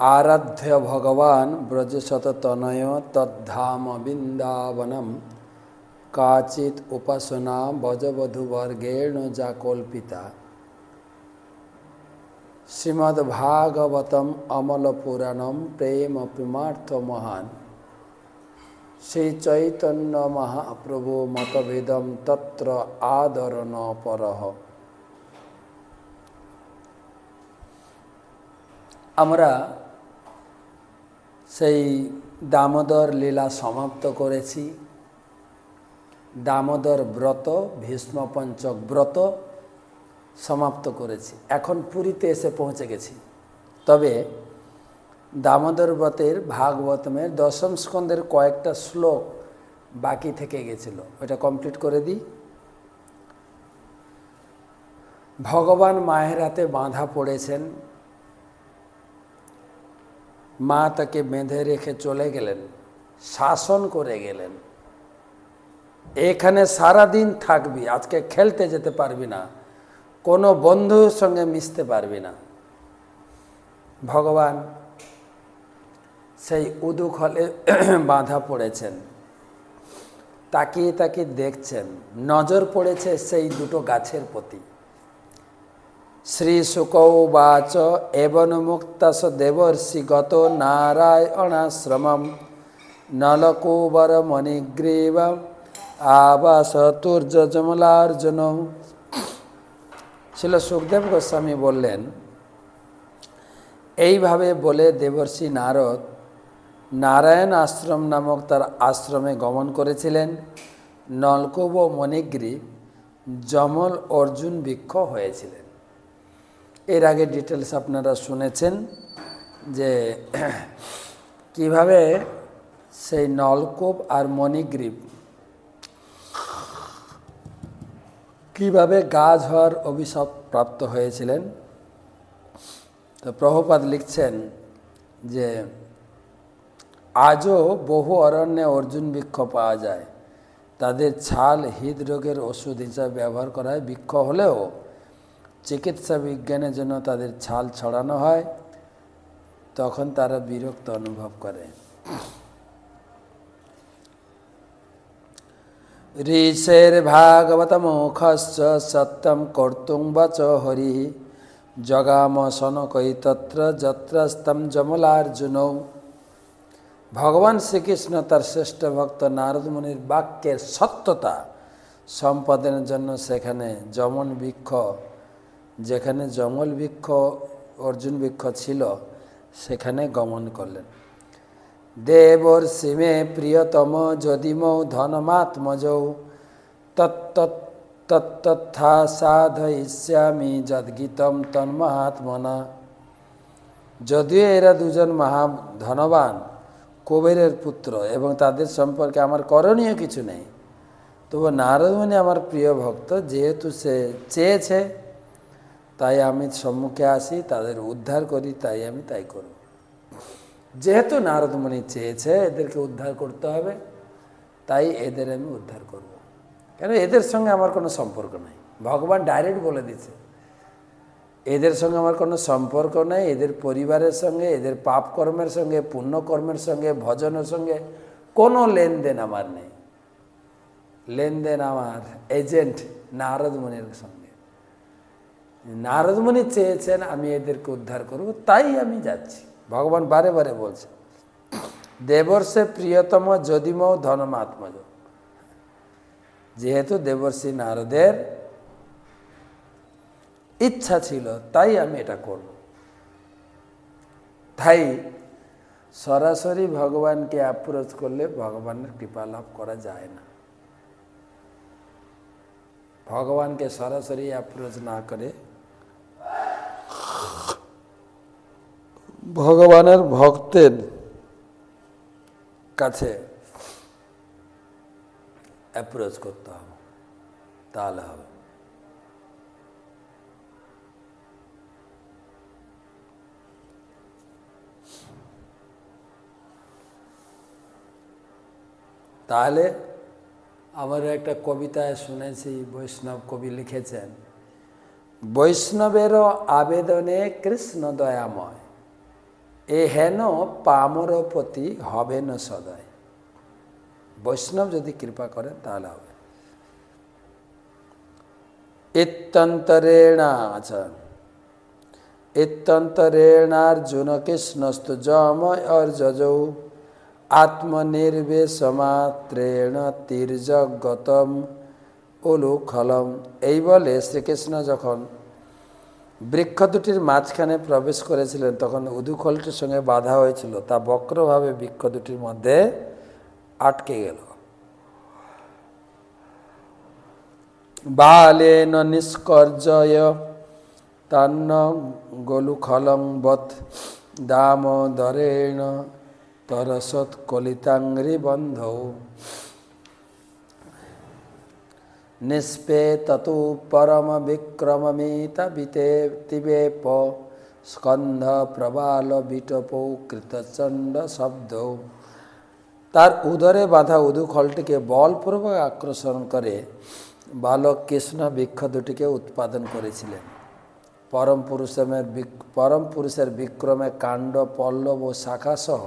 आराध्य भगवान ब्रजशततनय तद्धाम बिंदावनम काचित उपासना बजवधुवर्गेण जाकल्पिता श्रीमद्भागवतम अमलपुराणम प्रेम प्रेमार्थ महान श्री चैतन्य महाप्रभु मतभेदम तत्र आदर न परह। আমরা সেই দামোদর লীলা সমাপ্ত করেছি। দামোদর ব্রত ভীষ্ম পঞ্চক ব্রত সমাপ্ত করেছি। এখন পুরীতে এসে পৌঁছে গেছি। তবে দামোদর ব্রতের ভাগবতমের দশম স্কন্ধের কয়েকটা শ্লোক বাকি থেকে গেছিল, ওটা কমপ্লিট করে দিই। ভগবান মায়ের হাতে বাঁধা পড়েছেন, মা তাকে বেঁধে রেখে চলে গেলেন, শাসন করে গেলেন, এখানে সারা দিন থাকবি, আজকে খেলতে যেতে পারবি না, কোনো বন্ধুর সঙ্গে মিশতে পারবি না। ভগবান সেই উদুখলে বাঁধা পড়েছেন, তাকিয়ে তাকিয়ে দেখছেন, নজর পড়েছে সেই দুটো গাছের প্রতি। শ্রী শুকৌবাচ এবন মুক্তাস দেবর্ষি গত নারায়ণাশ্রমম নলকুবর মণিগ্রীব আবাস তুর্য জমলার্জুন। শিল সুখদেব গোস্বামী বললেন, এইভাবে বলে দেবর্ষি নারদ নারায়ণ আশ্রম নামক তার আশ্রমে গমন করেছিলেন। নলকুব মণিগ্রীব যমল অর্জুন বৃক্ষ হয়েছিলেন। এর আগে ডিটেলস আপনারা শুনেছেন যে কিভাবে সেই নলকূপ আর মণিগ্রীব কিভাবে গাছ হওয়ার অভিশাপ প্রাপ্ত হয়েছিলেন। তো প্রভুপাদ লিখছেন যে আজও বহু অরণ্যে অর্জুন বৃক্ষ পাওয়া যায়, তাদের ছাল হৃদরোগের ওষুধ হিসাবে ব্যবহার করা হয়। বৃক্ষ হলেও চিকিৎসা বিজ্ঞানের জন্য তাদের ছাল ছড়ানো হয়, তখন তারা বিরক্ত অনুভব করে। ঋষের ভাগবত মুখশ্চ সত্যম কর্তুং বচ হরি জগাম সনকৈ তত্র যত্রস্তম যমলার্জুন। ভগবান শ্রীকৃষ্ণ তার শ্রেষ্ঠ ভক্ত নারদ মুনির বাক্যের সত্যতা সম্পাদনের জন্য সেখানে যমন বৃক্ষ, যেখানে জঙ্গল বৃক্ষ অর্জুন বৃক্ষ ছিল, সেখানে গমন করলেন। দেবর সীমে প্রিয়তম যদিমৌ ধনমাত্মজৌ তত্তথা সাধয়িষ্যামি যদ্গীতম তন্মহাত্মনা। যদিও এরা দুজন মহা ধনবান কুবেরের পুত্র এবং তাদের সম্পর্কে আমার করণীয় কিছু নেই, তবু নারদ মুনি আমার প্রিয় ভক্ত, যেহেতু সে চেয়েছে তাই আমি সম্মুখে আসি, তাদের উদ্ধার করি, তাই আমি তাই করব। যেহেতু নারদ মুনি চেয়েছে এদেরকে উদ্ধার করতে হবে, তাই এদের আমি উদ্ধার করব। কেন এদের সঙ্গে আমার কোনো সম্পর্ক নেই, ভগবান ডাইরেক্ট বলে দিচ্ছে এদের সঙ্গে আমার কোনো সম্পর্ক নেই। এদের পরিবারের সঙ্গে, এদের পাপ কর্মের সঙ্গে, পুণ্যকর্মের সঙ্গে, ভজনের সঙ্গে কোনো লেনদেন আমার নেই। লেনদেন আমার এজেন্ট নারদ মুনির সঙ্গে। নারদ মুনি চেয়েছেন আমি এদেরকে উদ্ধার করব, তাই আমি যাচ্ছি। ভগবান বারে বারে বলছে দেবর্ষে প্রিয়তম যদিমৌ ধনমাত্মজ। যেহেতু দেবর্ষি নারদের ইচ্ছা ছিল তাই আমি এটা করব। তাই সরাসরি ভগবানকে অ্যাপ্রোচ করলে ভগবানের কৃপা লাভ করা যায় না। ভগবানকে সরাসরি অ্যাপ্রোচ না করে ভগবানের ভক্তের কাছে অ্যাপ্রোচ করতে হবে, তাহলে হবে। তাহলে আমার একটা কবিতায় শুনেছি, বৈষ্ণব কবি লিখেছেন, বৈষ্ণবেরও আবেদনে কৃষ্ণ দয়াময়, এ হেন পামর প্রতি হবে না সদয়। বৈষ্ণব যদি কৃপা করেন তাহলে হবে। ইত্যন্তরেণ, আচ্ছা, ইত্যন্তরেণার্জুন কৃষ্ণস্তু জময় অর্জযৌ আত্মনির্বেশমাত্রেণ তীর্যগতম উলুখলম। এই বলে শ্রীকৃষ্ণ যখন বৃক্ষ দুটির মাঝখানে প্রবেশ করেছিলেন তখন উদুখলটির সঙ্গে বাধা হয়েছিল, তা বক্রভাবে বৃক্ষ দুটির মধ্যে আটকে গেল। বালেন নিষ্কর্জয় তান্ন গোলুখলং বৎ দামোদরেণ তরসৎ কলিতাঙ্গ্রি বন্ধৌ নিষ্পেততু পরম বিক্রমমিত বিতেতিবেপ স্কন্ধ প্রবাল বিটপৌ কৃতচণ্ড শব্দৌ। তার উদরে বাঁধা উদুখলটিকে বলপূর্বক আকর্ষণ করে বালক কৃষ্ণ বৃক্ষ দুটিকে উৎপাদন করেছিলেন। পরম পুরুষের বিক্রমে কাণ্ড পল্লব ও শাখাসহ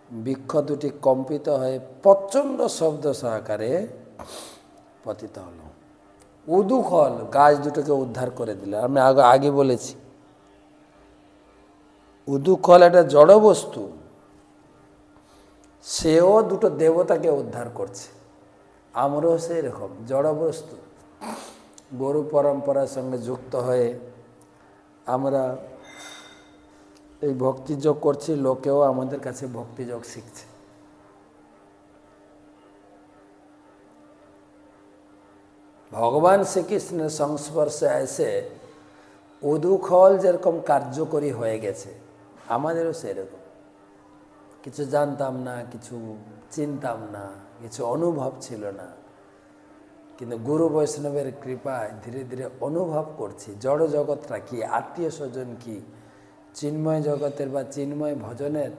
বৃক্ষ দুটি কম্পিত হয়ে প্রচণ্ড শব্দ সহকারে পতিত হল। উদুখল গাছ দুটোকে উদ্ধার করে দিল। আমি আগে বলেছি উদুখল একটা জড় বস্তু, সেও দুটো দেবতাকে উদ্ধার করছে। আমরাও সেই রকম জড় বস্তু, গরু পরম্পরার সঙ্গে যুক্ত হয়ে আমরা এই ভক্তিযোগ করছি, লোকেও আমাদের কাছে ভক্তিযোগ শিখছে। ভগবান শ্রীকৃষ্ণের সংস্পর্শে এসে উদুখল যেরকম কার্যকরী হয়ে গেছে, আমাদেরও সেরকম। কিছু জানতাম না, কিছু চিনতাম না, কিছু অনুভব ছিল না, কিন্তু গুরু বৈষ্ণবের কৃপায় ধীরে ধীরে অনুভব করছি জড় জগৎটা কি, আত্মীয় স্বজন কি, চিন্ময় জগতের বা চিন্ময় ভজনের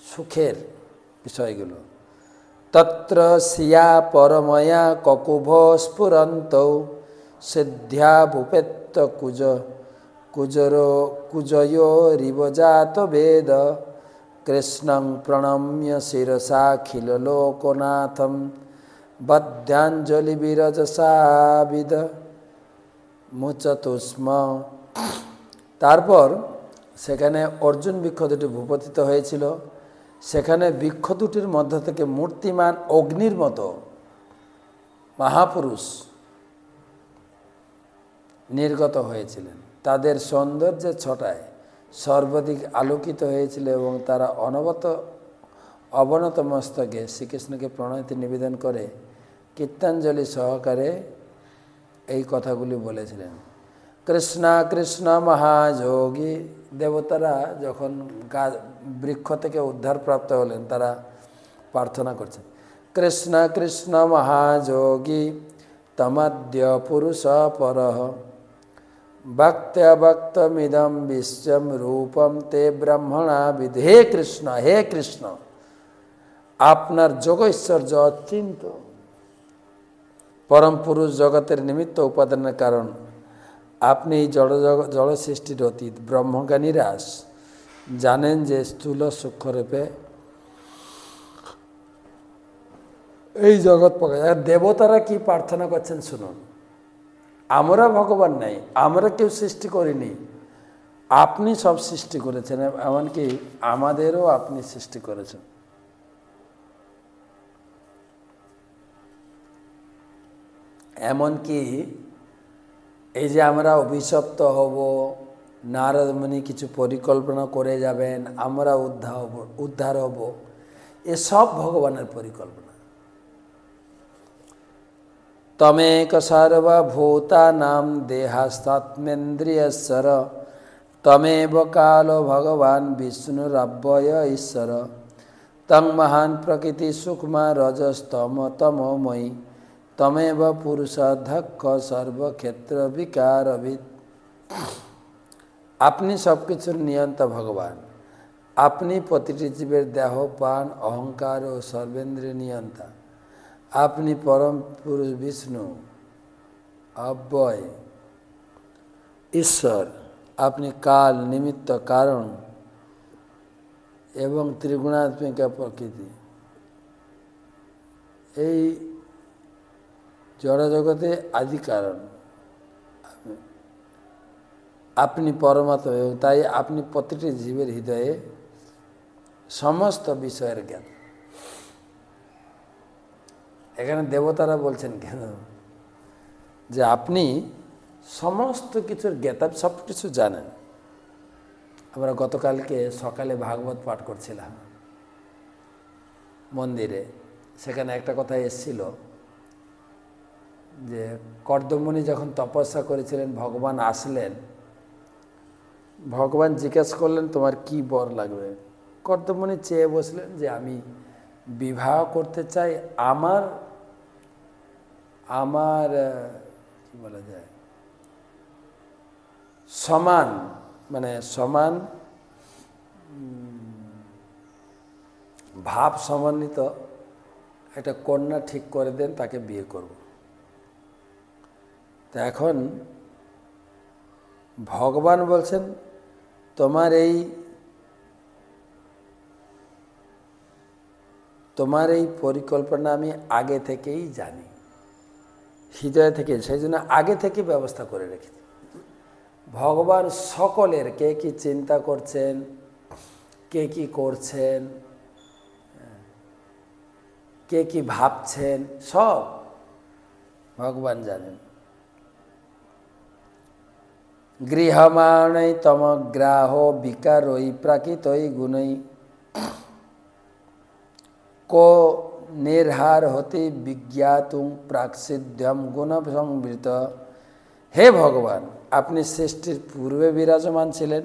সুখের বিষয়গুলো। তত্র সিয়া পরময়া ককুভ স্ফুরন্ত সিদ্ধ্যা ভূপেত্ত কুজয়োরিবজাত বেদ কৃষ্ণং প্রণম্য শিরসাখিল লোকনাথম বদ্যাঞ্জলি বিরজসাবিদ মুচতুস্ম। তারপর সেখানে অর্জুন বৃক্ষ দুটি ভূপতিত হয়েছিল। সেখানে বৃক্ষ দুটির মধ্য থেকে মূর্তিমান অগ্নির মতো মহাপুরুষ নির্গত হয়েছিলেন। তাদের সৌন্দর্যের ছটায় সর্বাধিক আলোকিত হয়েছিল এবং তারা অবনত মস্তকে শ্রীকৃষ্ণকে প্রণতি নিবেদন করে কীর্তনাঞ্জলি সহকারে এই কথাগুলি বলেছিলেন। কৃষ্ণ কৃষ্ণ মহাযোগী। দেবতারা যখন বৃক্ষ থেকে উদ্ধারপ্রাপ্ত হলেন তারা প্রার্থনা করছেন, কৃষ্ণ কৃষ্ণ মহাযোগী তমাদ্য পুরুষ পরঃ ভক্ত্যভক্তমিদম বিশ্বম রূপম তে ব্রহ্মণা বিদ। হে কৃষ্ণ, হে কৃষ্ণ, আপনার যোগ ঐশ্বর্য অচিন্ত। পরম পুরুষ জগতের নিমিত্ত উপাদানের কারণ আপনি এই জড় সৃষ্টির অতীত। ব্রহ্মজ্ঞানীরা জানেন যে স্থূল সূক্ষ্মরূপে এই জগৎ প্রকাশ। দেবতারা কি প্রার্থনা করছেন শুনুন। আমরা ভগবান নাই, আমরা কেউ সৃষ্টি করিনি, আপনি সব সৃষ্টি করেছেন, এমনকি আমাদেরও আপনি সৃষ্টি করেছেন। এমনকি এই যে আমরা অভিশপ্ত হব, নারদ মুনি কিছু পরিকল্পনা করে যাবেন, আমরা উদ্ধার হব, এসব ভগবানের পরিকল্পনা। তমেক সর্বভূতানাং দেহাস্তাত্মেন্দ্রিয়স্বর তমেব কালো ভগবান বিষ্ণুরব্যয় ঈশ্বর তং মহান প্রকৃতি সূক্ষ্মা রজস্তম তমোময়ী তমেব পুরুষাধ্যক্ষ সর্বক্ষেত্র বিকারবিদ। আপনি সব কিছুর নিয়ন্তা ভগবান, আপনি প্রতিটি জীবের দেহ, প্রাণ, অহংকার ও সর্বেন্দ্রিয় নিয়ন্তা। আপনি পরম পুরুষ বিষ্ণু, অব্যয় ঈশ্বর। আপনি কাল, নিমিত্ত, কারণ এবং ত্রিগুণাত্মিকা প্রকৃতি, এই জড়জগতে আদি কারণ আপনি পরমাত্মা, এবং তাই আপনি প্রতিটি জীবের হৃদয়ে সমস্ত বিষয়ের জ্ঞান। এখানে দেবতারা বলছেন কেন যে আপনি সমস্ত কিছুর জ্ঞাতা, সব কিছু জানেন। আমরা গতকালকে সকালে ভাগবত পাঠ করছিলাম মন্দিরে, সেখানে একটা কথা এসেছিল যে কর্দমণি যখন তপস্যা করেছিলেন, ভগবান আসলেন, ভগবান জিজ্ঞেস করলেন তোমার কি বর লাগবে। কর্দমণি চেয়ে বসলেন যে আমি বিবাহ করতে চাই আমার আমার কি বলা যায়, সমান, মানে সমান ভাব সমন্বিত একটা কন্যা ঠিক করে দেন, তাকে বিয়ে করব। তা এখন ভগবান বলছেন তোমার এই পরিকল্পনা আমি আগে থেকেই জানি, হৃদয় থেকে, সেই জন্য আগে থেকে ব্যবস্থা করে রেখেছি। ভগবান সকলের, কে কি চিন্তা করছেন, কে কি করছেন, কে কি ভাবছেন, সব ভগবান জানেন। গৃহমাণৈ তমগ্রাহ বিকারৈ প্রাকৃতৈ গুণৈ কো নির্হার হতে বিজ্ঞাতুং প্রাকসিদ্ধম গুণ সংবৃত। হে ভগবান, আপনি সৃষ্টির পূর্বে বিরাজমান ছিলেন,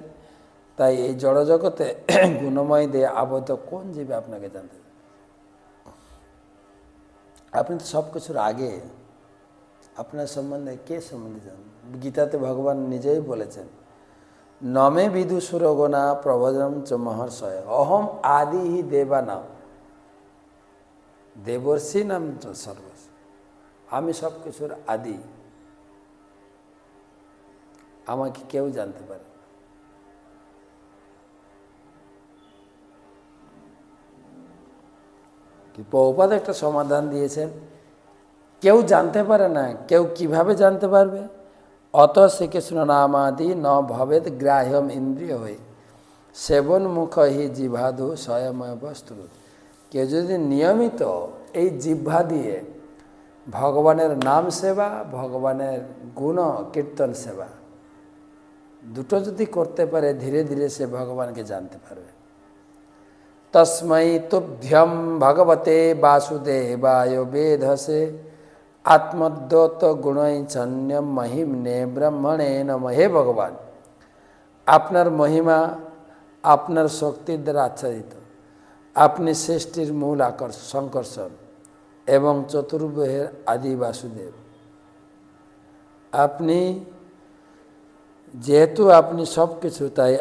তাই এই জড়জগতে গুণময় দিয়ে আবদ্ধ কোন জীবে আপনাকে জানতে, আপনি তো সব কিছুর আগে, আপনার সম্বন্ধে কে সম্বন্ধে জানেন। গীতাতে ভগবান নিজেই বলেছেন নমে বিদুসুরগণা প্রভজম চ মহর্ষয় অহম আদি হি দেবানাম দেবর্ষি নাম সর্বস, আমি সব কিছুর আদি, আমাকে কেউ জানতে পারে। প্রভুপাদ একটা সমাধান দিয়েছেন, কেউ জানতে পারে না, কেউ কিভাবে জানতে পারবে। অত শ্রীকৃষ্ণ নামাদি ন ভবেদ গ্রাহ্যম ইন্দ্রিয় হয়ে সেবন মুখ হি জিভাধু স্বয়ময় বস্তু। কেউ যদি নিয়মিত এই জিহ্বা দিয়ে ভগবানের নাম সেবা, ভগবানের গুণ কীর্তন সেবা দুটো যদি করতে পারে, ধীরে ধীরে সে ভগবানকে জানতে পারবে। তস্मै তুভ্যং ভগবতে বাসুদেবায় বেধসে আত্মদ্যোত গুণৈচন্যম মহিম্নে ব্রহ্মণে নমঃ। হে ভগবান, আপনার মহিমা আপনার শক্তির দ্বারা আচ্ছাদিত, আপনি সৃষ্টির মূল সংকর্ষণ এবং চতুর্ভুজের আদি বাসুদেব। আপনি যেহেতু আপনি সব কিছু, তাই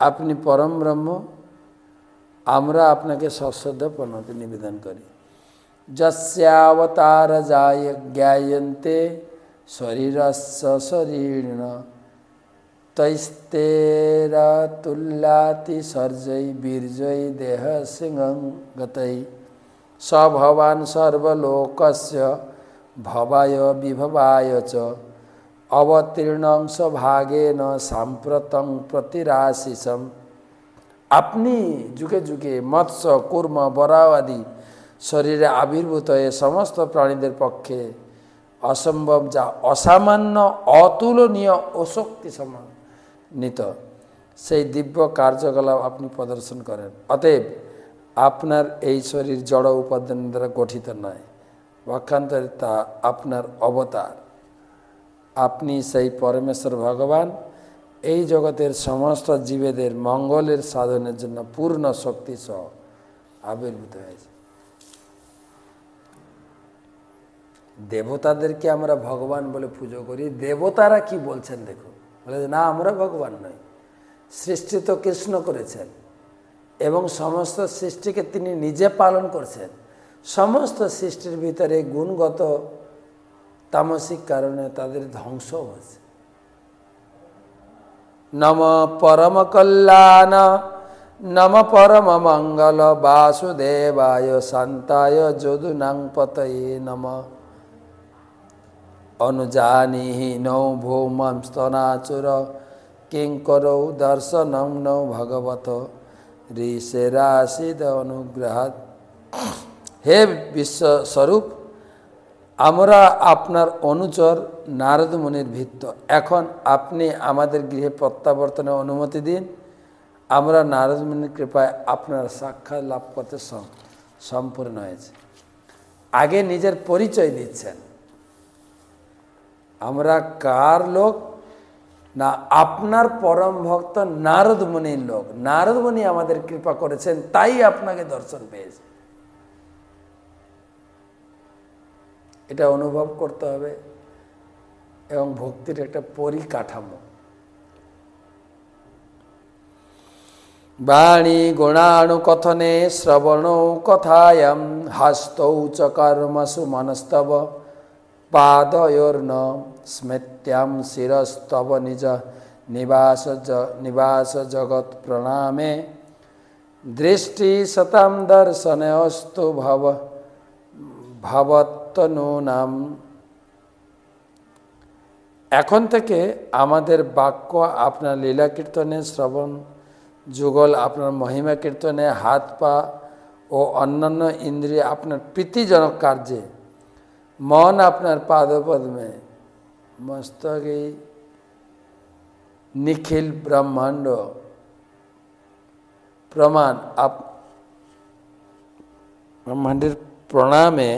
আপনি পরম ব্রহ্ম, আমরা আপনাকে সশ্রদ্ধ প্রণতি নিবেদন করি। যস্যাবতার যায় জ্ঞায়ন্তে শরীরস্য শরীরিণ তৈস্তেরা তুল্যাতি সর্জৈ বীর্যৈ দেহ সিংহং গতৈ স ভবান সর্বলোকস্য ভবায় বিভবায় চ অবতীর্ণংশ ভাগেন সাম্প্রতং প্রতিরাশিসম। আপনি যুগে যুগে মৎস্য, কূর্ম, বরাহ আদি শরীরে আবির্ভূত হয়ে সমস্ত প্রাণীদের পক্ষে অসম্ভব, যা অসামান্য, অতুলনীয় ও শক্তি সমন্বিত, সেই দিব্য কার্যকলাপ আপনি প্রদর্শন করেন। অতএব আপনার এই শরীর জড় উপাদান দ্বারা গঠিত নয়, পক্ষান্তরে তা আপনার অবতার। আপনি সেই পরমেশ্বর ভগবান এই জগতের সমস্ত জীবেদের মঙ্গলের সাধনের জন্য পূর্ণ শক্তি সহ আবির্ভূত হয়েছে। দেবতাদেরকে আমরা ভগবান বলে পুজো করি, দেবতারা কি বলছেন দেখুন, বলে না আমরা ভগবান নই, সৃষ্টি তো কৃষ্ণ করেছেন এবং সমস্ত সৃষ্টিকে তিনি নিজে পালন করছেন। সমস্ত সৃষ্টির ভিতরে গুণগত তামসিক কারণে তাদের ধ্বংস হয়েছে। नम परम कल्याण नम परम मंगल वासुदेवाय शांताय जदुनांपतये नम अनुजानीहि नौ भौमं स्तनाचुर किंकरौ दर्शनं नौ भगवत ऋषिराशिद अनुग्रहात्। हे विश्व स्वरूप, আমরা আপনার অনুচর নারদ মুনির ভৃত্য। এখন আপনি আমাদের গৃহে প্রত্যাবর্তনের অনুমতি দিন। আমরা নারদ মুনির কৃপায় আপনার সাক্ষাৎ লাভ করতে সম্পূর্ণ হয়েছে। আগে নিজের পরিচয় দিচ্ছেন, আমরা কার লোক না আপনার পরম ভক্ত নারদ মুনির লোক। নারদ মুনি আমাদের কৃপা করেছেন, তাই আপনাকে দর্শন পেয়েছে। এটা অনুভব করতে হবে এবং ভক্তির একটা পরিকাঠামো। বাণী গুণানুকথনে শ্রবণৌ কথায়ম হস্তৌ চ কর্মসু মনস্তব পাদয়োর্ন স্মৃত্যাম শিরস্তব নিজ নিবাস জগৎ প্রণামে দৃষ্টি শতম দর্শনস্তু ভবত্তনূনাম। এখন থেকে আমাদের বাক্য আপনার লীলা কীর্তনে, শ্রবণ যুগল আপনার মহিমা কীর্তনে, হাত পা ও অন্যান্য ইন্দ্রিয় আপনার প্রীতিজনক কার্যে, মন আপনার পাদপদ্মে, মস্তকে নিখিল ব্রহ্মাণ্ড প্রমাণ ব্রহ্মাণ্ডের প্রণামে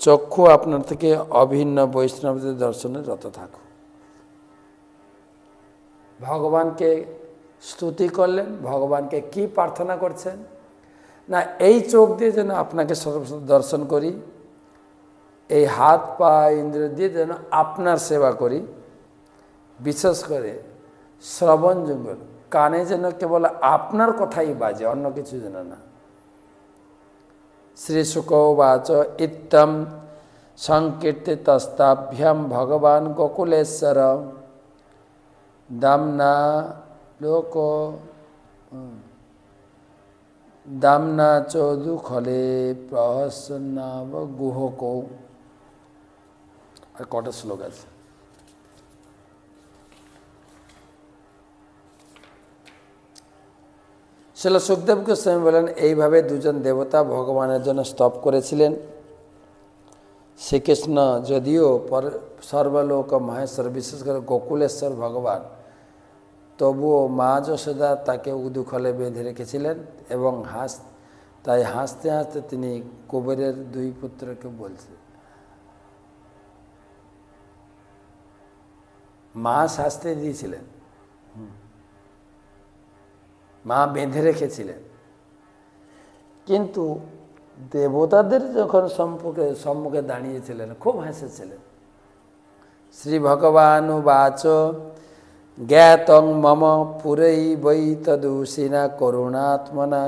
চক্ষু আপনার থেকে অভিন্ন বৈষ্ণবদের দর্শনে রত থাকুক। ভগবানকে স্তুতি করলেন, ভগবানকে কি প্রার্থনা করছেন না, এই চোখ দিয়ে যেন আপনাকে সর্বদা দর্শন করি, এই হাত পা ইন্দ্রিয় দিয়ে যেন আপনার সেবা করি, বিশেষ করে শ্রবণ যুগল কানে যেন কেবল আপনার কথাই বাজে, অন্য কিছু যেন না। শ্রী শুকোবাচ ইত্যম সংকীর্তিতস্তাভ্যাম ভগবান গোকুলেশ্বর দামনা লোক দামনা চৌদুখলে প্রহসন্নাব গুহক। আর কটা শ্লোক আছে। শিল সুখদেব গোস্বামী বলেন, এইভাবে দুজন দেবতা ভগবানের জন্য স্তব করেছিলেন। শ্রীকৃষ্ণ যদিও সর্বলোক মহেশ্বর, বিশেষ করে গোকুলেশ্বর ভগবান, তবুও মা যশোদা তাকে উদুখলে বেঁধে রেখেছিলেন এবং তাই হাসতে হাসতে তিনি কুবেরের দুই পুত্রকে বলছেন, মা শাস্তি দিয়েছিলেন, মা বেঁধে রেখেছিলেন, কিন্তু দেবতাদের যখন সম্মুখে দাঁড়িয়েছিলেন খুব হেসেছিলেন। শ্রী ভগবান বাচ জ্ঞাতং মম পুরৈ বৈ তদুষিনা করুণাত্মনা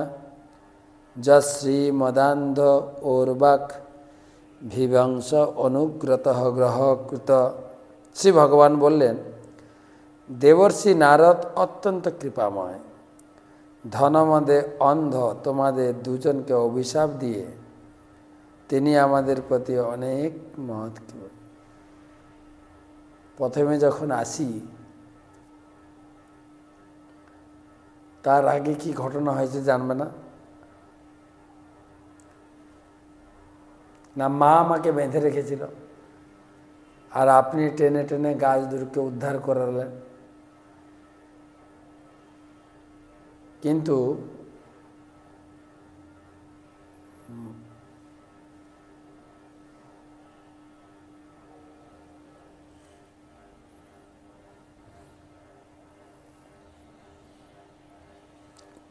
যশ্রী মদান্ধ ওর্বাক ভিবংশ অনুগ্রত গ্রহকৃত। শ্রী ভগবান বললেন, দেবর্ষি নারদ অত্যন্ত কৃপাময়, ধনমদে অন্ধ তোমাদের দুজনকে অভিশাপ দিয়ে তিনি আমাদের প্রতি অনেক মহৎ। প্রথমে যখন আসি তার আগে কি ঘটনা হয়েছে জানবে না? না মা আমাকে বেঁধে রেখেছিল আর আপনি টেনে টেনে গাছ দুটোকে উদ্ধার করালেন, কিন্তু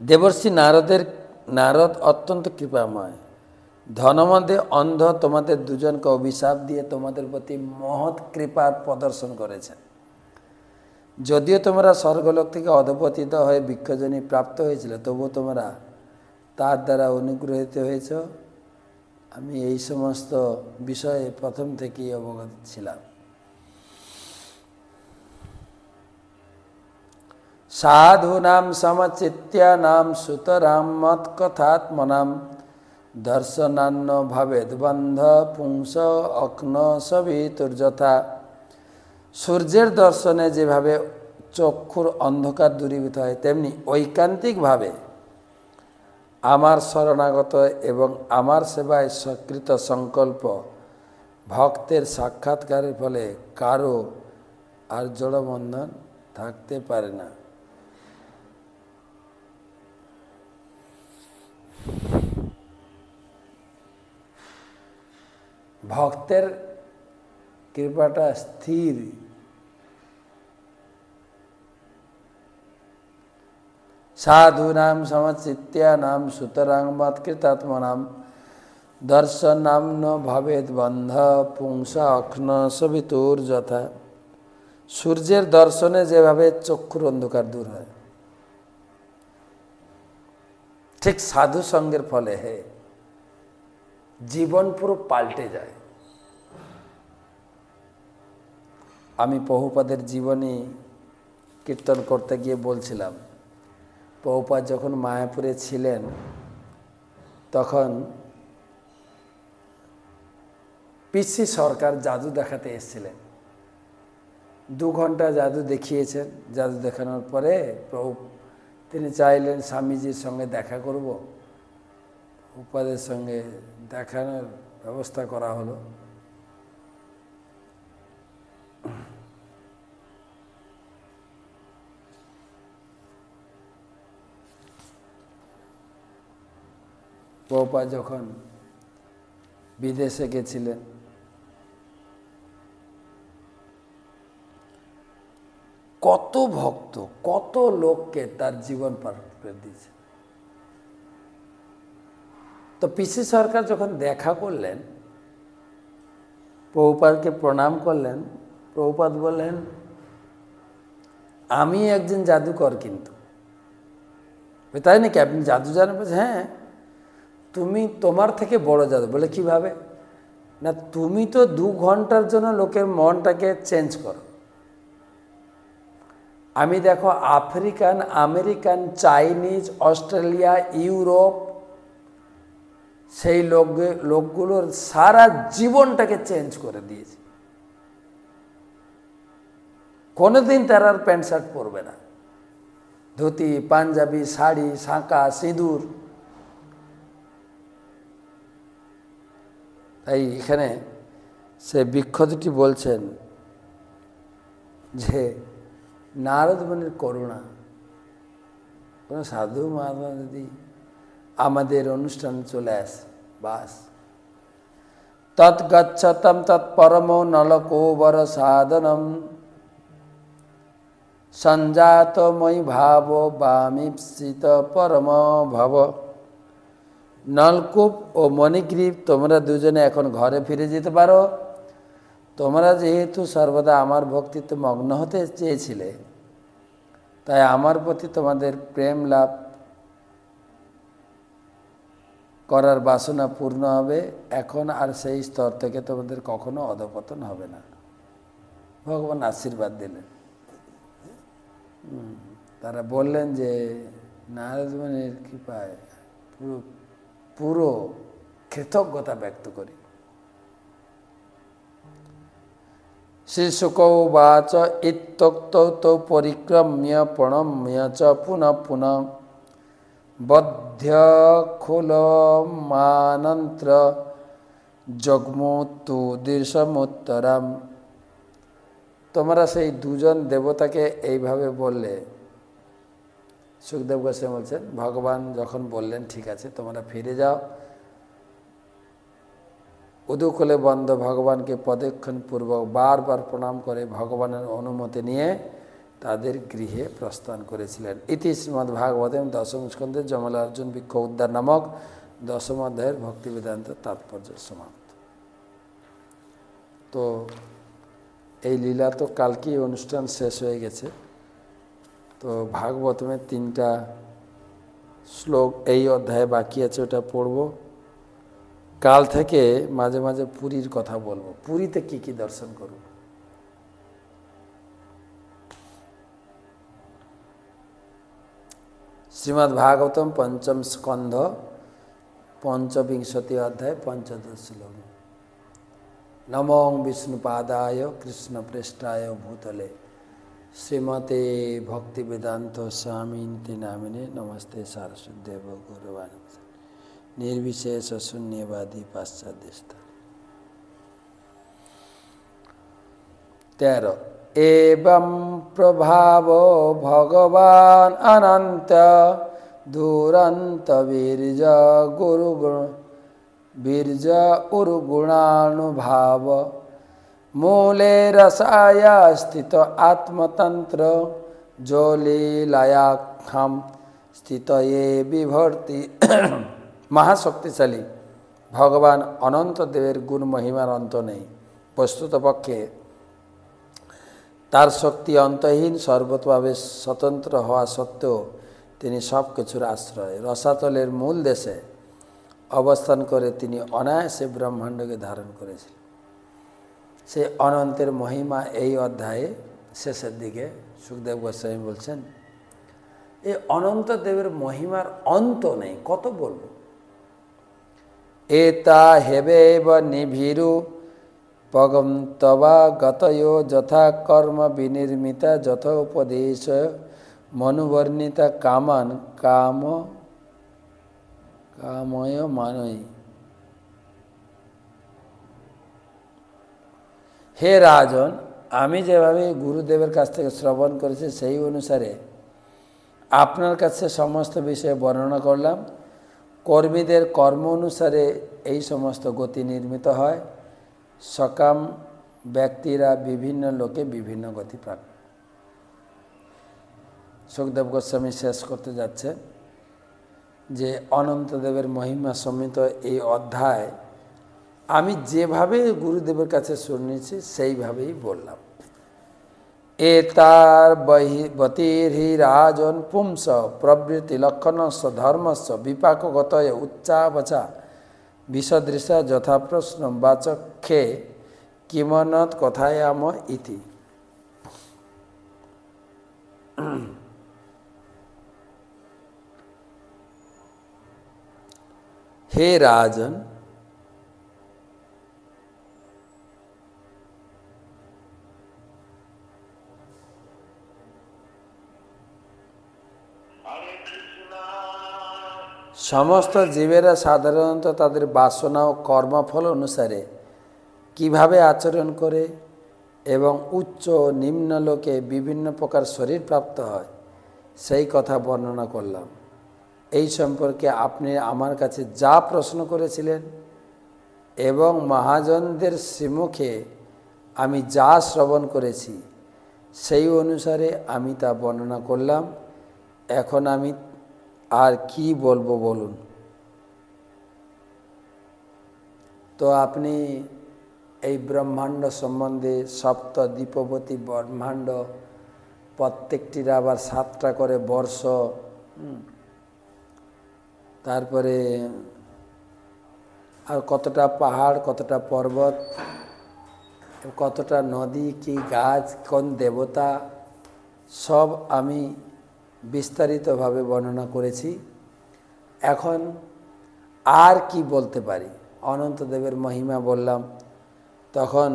দেবর্ষি নারদ অত্যন্ত কৃপাময়, ধনমদে অন্ধ তোমাদের দুজনকে অভিশাপ দিয়ে তোমাদের প্রতি মহৎ কৃপার প্রদর্শন করেছেন। যদিও তোমরা স্বর্গলোক থেকে অধপতিত হয়ে বৃক্ষজনী প্রাপ্ত হয়েছিল, তবুও তোমরা তার দ্বারা অনুগ্রহিত হয়েছ। আমি এই সমস্ত বিষয়ে প্রথম থেকেই অবগত ছিলাম। সাধূনাম সমচিত্যানাম সুতরাম মৎকথাত্মনাম দর্শনান্ন ভবেদ বন্ধ পুংস অগ্ন সবিতুর্যথা। সূর্যের দর্শনে যেভাবে চক্ষুর অন্ধকার দূরীভূত হয়, তেমনি ঐকান্তিকভাবে আমার শরণাগত এবং আমার সেবায় সকৃত সংকল্প ভক্তের সাক্ষাৎকারের ফলে কারো আর জড়বন্ধন থাকতে পারে না। ভক্তের কৃপাটা স্থির। সাধূনাম সমচিত্যানাম সুতরাং মৎকৃতাত্মনাম দর্শনাম ন ভবেদ বন্ধ পুংস অগ্ন সবিতুর্যথা। সূর্যের দর্শনে যেভাবে চক্ষুর অন্ধকার দূর হয়, ঠিক সাধু সঙ্গের ফলে জীবন পুরো পাল্টে যায়। আমি প্রভুপাদের জীবনী কীর্তন করতে গিয়ে বলছিলাম, প্রভুপাদ যখন মায়াপুরে ছিলেন তখন পিসি সরকার জাদু দেখাতে এসেছিলেন। 2 ঘন্টা জাদু দেখিয়েছেন। জাদু দেখানোর পরে তিনি চাইলেন স্বামীজির সঙ্গে দেখা করব। প্রভুপাদের সঙ্গে দেখানোর ব্যবস্থা করা হলো। প্রভুপাদ যখন বিদেশে গেছিলেন, কত ভক্ত, কত লোককে তার জীবন পার করে দিয়েছে। তো পিসি সরকার যখন দেখা করলেন, প্রভুপাদকে প্রণাম করলেন, প্রভুপাদ বললেন, আমি একজন জাদুকর। কিন্তু তাই নাকি, আপনি জাদু জানেন? বলছে, হ্যাঁ। তুমি তোমার থেকে বড় জাদু। বলে কিভাবে? না, তুমি তো 2 ঘন্টার জন্য লোকের মনটাকে চেঞ্জ করো। আমি দেখো African, American, Chinese, Australia, Europe, সেই লোকগুলোর সারা জীবনটাকে চেঞ্জ করে দিয়েছি। কোনোদিন তারা আর প্যান্ট শার্ট পরবে না, ধুতি, পাঞ্জাবি, শাড়ি, শাঁকা, সিঁদুর। তাই এখানে সে বিখ্যাতটি বলছেন যে নারদ মুনির করুণা, কোনো সাধু মহাত্মা যদি আমাদের অনুষ্ঠানে চলে আসে, বাস। তৎগচ্ছতম তৎপরম নলকোবর সাধনম সঞ্জাতময়ী ভাব বামীপ্সিত পরম ভব। নলকূপ ও মণিগ্রীব, তোমরা দুজনে এখন ঘরে ফিরে যেতে পারো। তোমরা যেহেতু সর্বদা আমার ভক্তিতে মগ্ন হতে চেয়েছিলে, তাই আমার প্রতি তোমাদের প্রেম লাভ করার বাসনা পূর্ণ হবে। এখন আর সেই স্তর থেকে তোমাদের কখনো অধঃপতন হবে না। ভগবান আশীর্বাদ দিলেন। তারা বললেন যে নারদ মুনির কৃপায় পুরো কৃতজ্ঞতা ব্যক্ত করি। শ্রী শুক উবাচ ইত্যক্তৌ তৌ পরিক্রম্য প্রণম্য চ পুনঃ পুনঃ বধ্যখুলমানন্ত্র জগ্মুতু দীর্ঘমুত্তরাম। তোমরা সেই 2 জন দেবতাকে এইভাবে বললে। সুখদেব গোস্বামী বলছেন, ভগবান যখন বললেন ঠিক আছে তোমরা ফিরে যাও, উদুকুলে বন্ধ ভগবানকে প্রদক্ষিণ পূর্বক বারবার প্রণাম করে ভগবানের অনুমতি নিয়ে তাদের গৃহে প্রস্থান করেছিলেন। ইতি শ্রীমদ্ ভাগবতেম দশম স্কন্ধে যমলার্জুন বৃক্ষ উদ্ধার নামক 10ম অধ্যায়ের ভক্তিবেদান্ত তাৎপর্য সমাপ্ত। তো এই লীলা তো কালকেই অনুষ্ঠান শেষ হয়ে গেছে। তো ভাগবতমের 3টা শ্লোক এই অধ্যায়ে বাকি আছে, ওটা পড়ব। কাল থেকে মাঝে মাঝে পুরীর কথা বলবো, পুরীতে কি কি দর্শন করব। শ্রীমদ্ভাগবতম পঞ্চম স্কন্ধ পঞ্চবিংশতি অধ্যায় পঞ্চদশ শ্লোক। নমো বিষ্ণুপাদায় কৃষ্ণপৃষ্ঠায় ভূতলে শ্রীমতে ভক্তিবেদান্ত স্বামিনিতি নামিনে নমস্তে সারস্বতদেব গৌরবাণী निर्विशेष शून्यवादी पाश्चात्य। 13 एवं प्रभाव भगवान अनंत दुरंत वीर्ज उर्गुणानुभाव मूले रसाय स्थित आत्मतंत्र जो लीलायाख्यम स्थित ये विभर्ति। महाशक्तिशाली भगवान अनंत देवेर गुण महिमार अंत नहीं। वस्तुतपक्षे तार शक्ति अंतहीन सर्वतोभावे स्वतंत्र हवा सत्त्वेও তিনি सब কিছুর आश्रय रसातलेर मूल देशे अवस्थान करे তিনি अनायासे ब्रह्मांडके धारण करेছিলেন। से अनंतेर महिमा এই অধ্যায়ে শেষের দিকে সুখদেব গোস্বামী বলছেন এই অনন্ত দেবের মহিমার অন্ত নেই, কত বলবো। एता हेवेव निभिरु पगम तवा गतयो यथा कर्म विनिर्मिता यथोपदेश मनुवर्णिता कामान कामय मानय। हे राजन, आमी जेभावे गुरुदेवेर काछ थेके श्रवण करेছি সেই অনুসারে আপনার কাছে সমস্ত বিষয় বর্ণনা করলাম। কর্মীদের কর্ম অনুসারে এই সমস্ত গতি নির্মিত হয়। সকাম ব্যক্তিরা বিভিন্ন লোকে বিভিন্ন গতি প্রাপ্ত। সুখদেব গোস্বামী শেষ করতে যাচ্ছে যে অনন্তদেবের মহিমা সম্মিলিত এই অধ্যায় আমি যেভাবে গুরুদেবের কাছে শুনেছি সেইভাবেই বললাম। एतार बहिर्हि राजन पुंस प्रवृत्ति लक्षणस्य धर्मस्य विपाकगतय उच्चावचा विसदृश यथा प्रश्न वाचखे किमनत कथायाम इति। हे राजन, समस्त जीवेरा साधारणत तादेर बासना और कर्मफल अनुसारे किभाबे आचरण करे एवं उच्च निम्न लोके विभिन्न प्रकार शरीर प्राप्त है सेई कथा वर्णना करलाम। এই সম্পর্কে আপনি আমার কাছে যা প্রশ্ন করেছিলেন এবং মহাজনদের শ্রীমুখে আমি যা শ্রবণ করেছি সেই অনুসারে আমি তা বর্ণনা করলাম। এখন আমি আর কি বলবো বলুন। তো আপনি এই ব্রহ্মাণ্ড সম্বন্ধে সপ্ত দীপবতী ব্রহ্মাণ্ড প্রত্যেকটির আবার 7টা করে বর্ষ, তারপরে আর কতটা পাহাড়, কতটা পর্বত, কতটা নদী, কি গাছ, কোন দেবতা, সব আমি বিস্তারিতভাবে বর্ণনা করেছি। এখন আর কি বলতে পারি। অনন্তদেবের মহিমা বললাম। তখন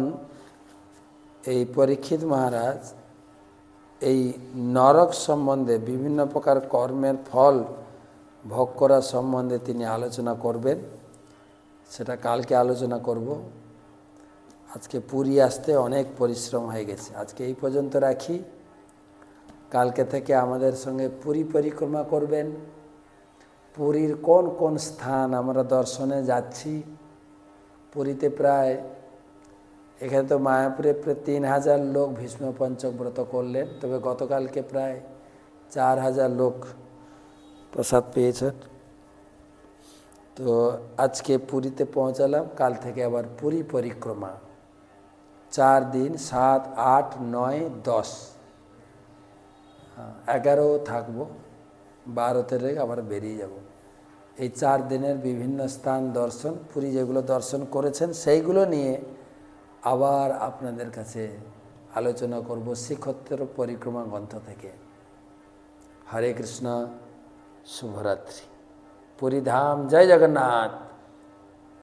এই পরীক্ষিত মহারাজ এই নরক সম্বন্ধে বিভিন্ন প্রকার কর্মের ফল ভোগ করার সম্বন্ধে তিনি আলোচনা করবেন। সেটা কালকে আলোচনা করব। আজকে পুরী আসতে অনেক পরিশ্রম হয়ে গেছে। আজকে এই পর্যন্ত রাখি। কালকে থেকে আমাদের সঙ্গে পুরী পরিক্রমা করবেন। পুরীর কোন কোন স্থান আমরা দর্শনে যাচ্ছি। পুরীতে প্রায়, এখানে তো মায়াপুরে প্রায় 3000 লোক ভীষ্ম পঞ্চক ব্রত করলেন, তবে গতকালকে প্রায় 4000 লোক প্রসাদ পেয়েছেন। তো আজকে পুরীতে পৌঁছালাম, কাল থেকে আবার পুরী পরিক্রমা 4 দিন, 7, 8, 9, 10, 11 থাকবো, 12 তারিখ আবার বেরিয়ে যাব। এই 4 দিনের বিভিন্ন স্থান দর্শন, পুরী যেগুলো দর্শন করেছেন সেইগুলো নিয়ে আবার আপনাদের কাছে আলোচনা করব শ্রীক্ষেত্র পরিক্রমা গ্রন্থ থেকে। হরে কৃষ্ণ। शुभरात्रि। पुरी धाम जय जगन्नाथ।